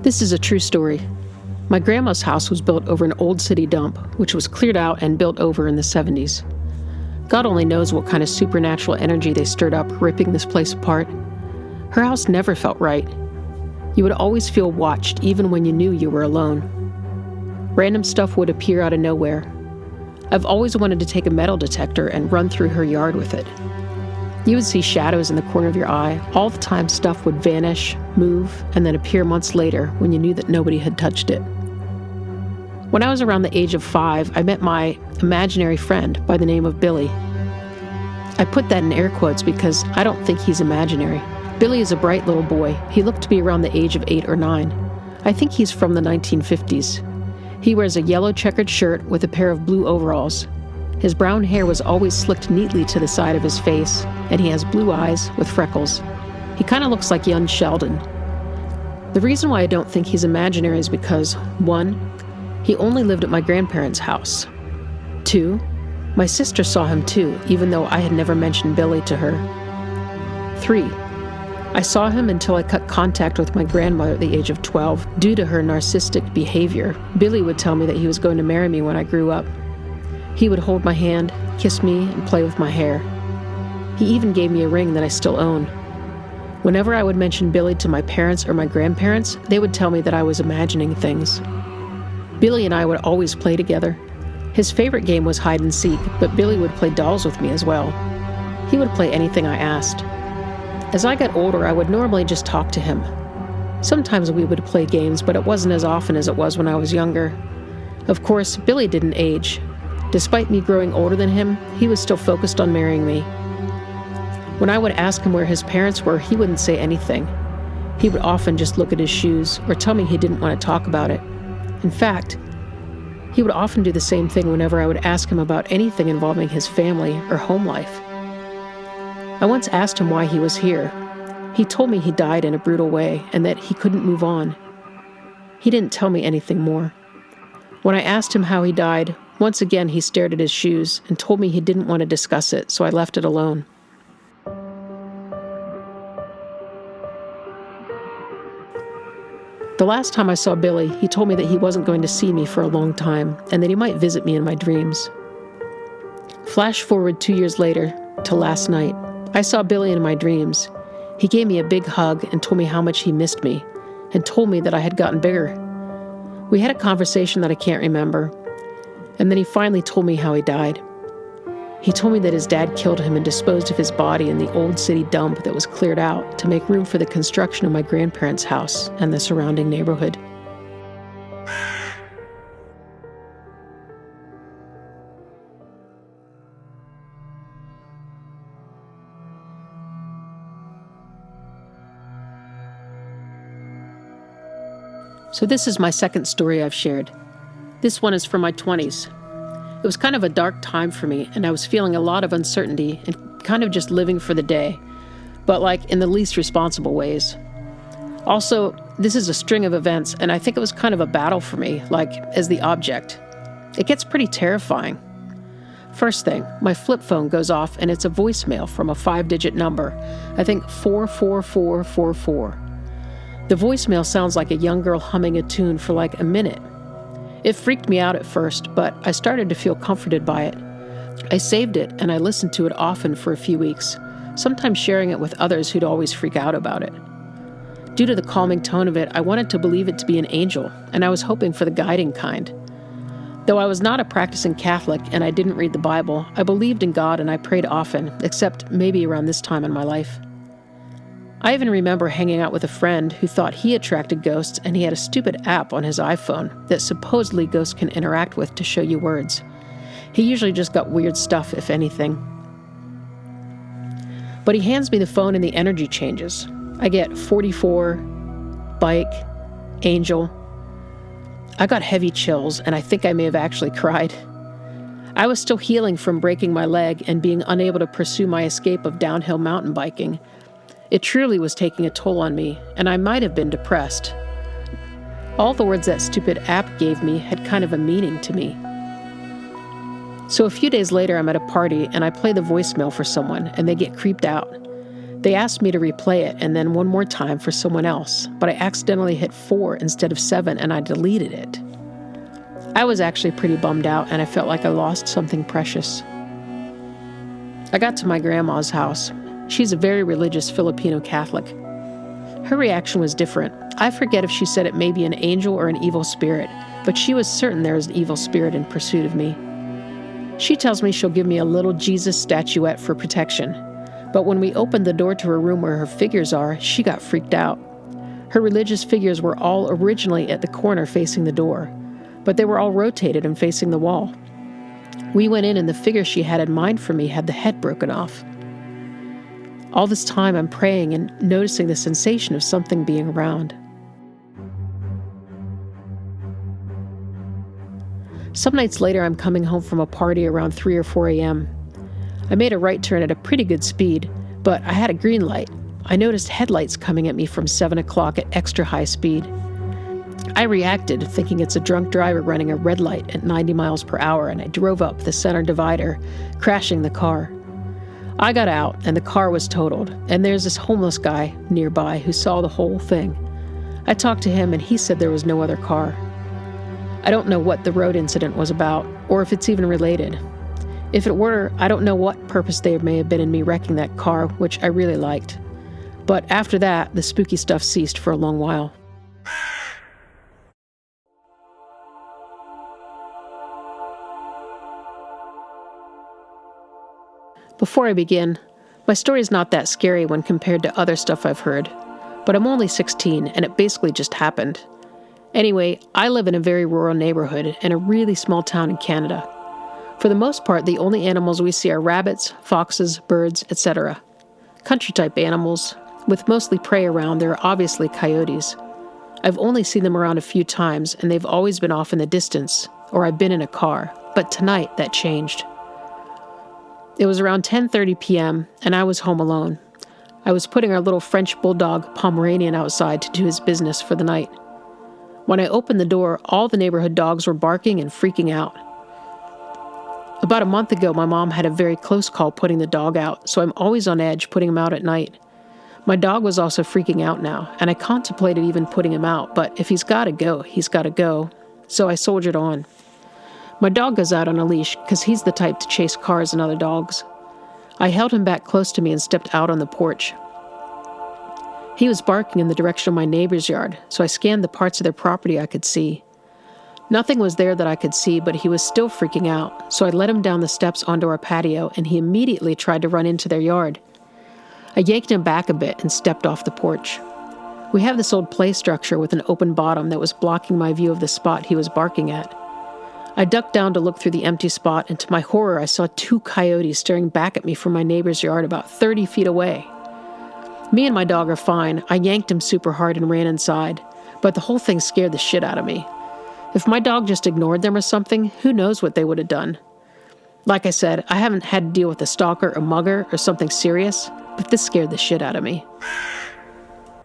This is a true story. My grandma's house was built over an old city dump, which was cleared out and built over in the 70s. God only knows what kind of supernatural energy they stirred up ripping this place apart. Her house never felt right. You would always feel watched, even when you knew you were alone. Random stuff would appear out of nowhere. I've always wanted to take a metal detector and run through her yard with it. You would see shadows in the corner of your eye. All the time stuff would vanish, move, and then appear months later when you knew that nobody had touched it. When I was around the age of 5, I met my imaginary friend by the name of Billy. I put that in air quotes because I don't think he's imaginary. Billy is a bright little boy. He looked to be around the age of 8 or 9. I think he's from the 1950s. He wears a yellow checkered shirt with a pair of blue overalls. His brown hair was always slicked neatly to the side of his face, and he has blue eyes with freckles. He kind of looks like young Sheldon. The reason why I don't think he's imaginary is because, 1, he only lived at my grandparents' house. 2, my sister saw him too, even though I had never mentioned Billy to her. 3, I saw him until I cut contact with my grandmother at the age of 12 due to her narcissistic behavior. Billy would tell me that he was going to marry me when I grew up. He would hold my hand, kiss me, and play with my hair. He even gave me a ring that I still own. Whenever I would mention Billy to my parents or my grandparents, they would tell me that I was imagining things. Billy and I would always play together. His favorite game was hide and seek, but Billy would play dolls with me as well. He would play anything I asked. As I got older, I would normally just talk to him. Sometimes we would play games, but it wasn't as often as it was when I was younger. Of course, Billy didn't age. Despite me growing older than him, he was still focused on marrying me. When I would ask him where his parents were, he wouldn't say anything. He would often just look at his shoes or tell me he didn't want to talk about it. In fact, he would often do the same thing whenever I would ask him about anything involving his family or home life. I once asked him why he was here. He told me he died in a brutal way and that he couldn't move on. He didn't tell me anything more. When I asked him how he died, once again he stared at his shoes and told me he didn't want to discuss it, so I left it alone. The last time I saw Billy, he told me that he wasn't going to see me for a long time and that he might visit me in my dreams. Flash forward 2 years later to last night. I saw Billy in my dreams. He gave me a big hug and told me how much he missed me and told me that I had gotten bigger. We had a conversation that I can't remember, and then he finally told me how he died. He told me that his dad killed him and disposed of his body in the old city dump that was cleared out to make room for the construction of my grandparents' house and the surrounding neighborhood. So this is my second story I've shared. This one is from my 20s. It was kind of a dark time for me, and I was feeling a lot of uncertainty and kind of just living for the day, but like in the least responsible ways. Also, this is a string of events, and I think it was kind of a battle for me, like as the object. It gets pretty terrifying. First thing, my flip phone goes off, and it's a voicemail from a 5-digit number. I think 44444. The voicemail sounds like a young girl humming a tune for like a minute. It freaked me out at first, but I started to feel comforted by it. I saved it, and I listened to it often for a few weeks, sometimes sharing it with others who'd always freak out about it. Due to the calming tone of it, I wanted to believe it to be an angel, and I was hoping for the guiding kind. Though I was not a practicing Catholic and I didn't read the Bible, I believed in God and I prayed often, except maybe around this time in my life. I even remember hanging out with a friend who thought he attracted ghosts, and he had a stupid app on his iPhone that supposedly ghosts can interact with to show you words. He usually just got weird stuff, if anything. But he hands me the phone and the energy changes. I get 44, bike, angel. I got heavy chills, and I think I may have actually cried. I was still healing from breaking my leg and being unable to pursue my escape of downhill mountain biking. It truly was taking a toll on me, and I might have been depressed. All the words that stupid app gave me had kind of a meaning to me. So a few days later, I'm at a party, and I play the voicemail for someone, and they get creeped out. They asked me to replay it and then one more time for someone else, but I accidentally hit 4 instead of 7 and I deleted it. I was actually pretty bummed out and I felt like I lost something precious. I got to my grandma's house. She's a very religious Filipino Catholic. Her reaction was different. I forget if she said it may be an angel or an evil spirit, but she was certain there is an evil spirit in pursuit of me. She tells me she'll give me a little Jesus statuette for protection, but when we opened the door to her room where her figures are, she got freaked out. Her religious figures were all originally at the corner facing the door, but they were all rotated and facing the wall. We went in and the figure she had in mind for me had the head broken off. All this time I'm praying and noticing the sensation of something being around. Some nights later I'm coming home from a party around 3 or 4 a.m. I made a right turn at a pretty good speed, but I had a green light. I noticed headlights coming at me from 7 o'clock at extra high speed. I reacted, thinking it's a drunk driver running a red light at 90 miles per hour, and I drove up the center divider, crashing the car. I got out, and the car was totaled, and there's this homeless guy nearby who saw the whole thing. I talked to him, and he said there was no other car. I don't know what the road incident was about, or if it's even related. If it were, I don't know what purpose there may have been in me wrecking that car, which I really liked. But after that, the spooky stuff ceased for a long while. Before I begin, my story is not that scary when compared to other stuff I've heard, but I'm only 16 and it basically just happened. Anyway, I live in a very rural neighborhood in a really small town in Canada. For the most part, the only animals we see are rabbits, foxes, birds, etc. Country-type animals. With mostly prey around, there are obviously coyotes. I've only seen them around a few times, and they've always been off in the distance, or I've been in a car, but tonight that changed. It was around 10:30 p.m., and I was home alone. I was putting our little French bulldog, Pomeranian, outside to do his business for the night. When I opened the door, all the neighborhood dogs were barking and freaking out. About a month ago, my mom had a very close call putting the dog out, so I'm always on edge putting him out at night. My dog was also freaking out now, and I contemplated even putting him out, but if he's gotta go, he's gotta go, so I soldiered on. My dog goes out on a leash because he's the type to chase cars and other dogs. I held him back close to me and stepped out on the porch. He was barking in the direction of my neighbor's yard, so I scanned the parts of their property I could see. Nothing was there that I could see, but he was still freaking out, so I led him down the steps onto our patio, and he immediately tried to run into their yard. I yanked him back a bit and stepped off the porch. We have this old play structure with an open bottom that was blocking my view of the spot he was barking at. I ducked down to look through the empty spot, and to my horror, I saw 2 coyotes staring back at me from my neighbor's yard about 30 feet away. Me and my dog are fine. I yanked him super hard and ran inside, but the whole thing scared the shit out of me. If my dog just ignored them or something, who knows what they would have done. Like I said, I haven't had to deal with a stalker, a mugger, or something serious, but this scared the shit out of me.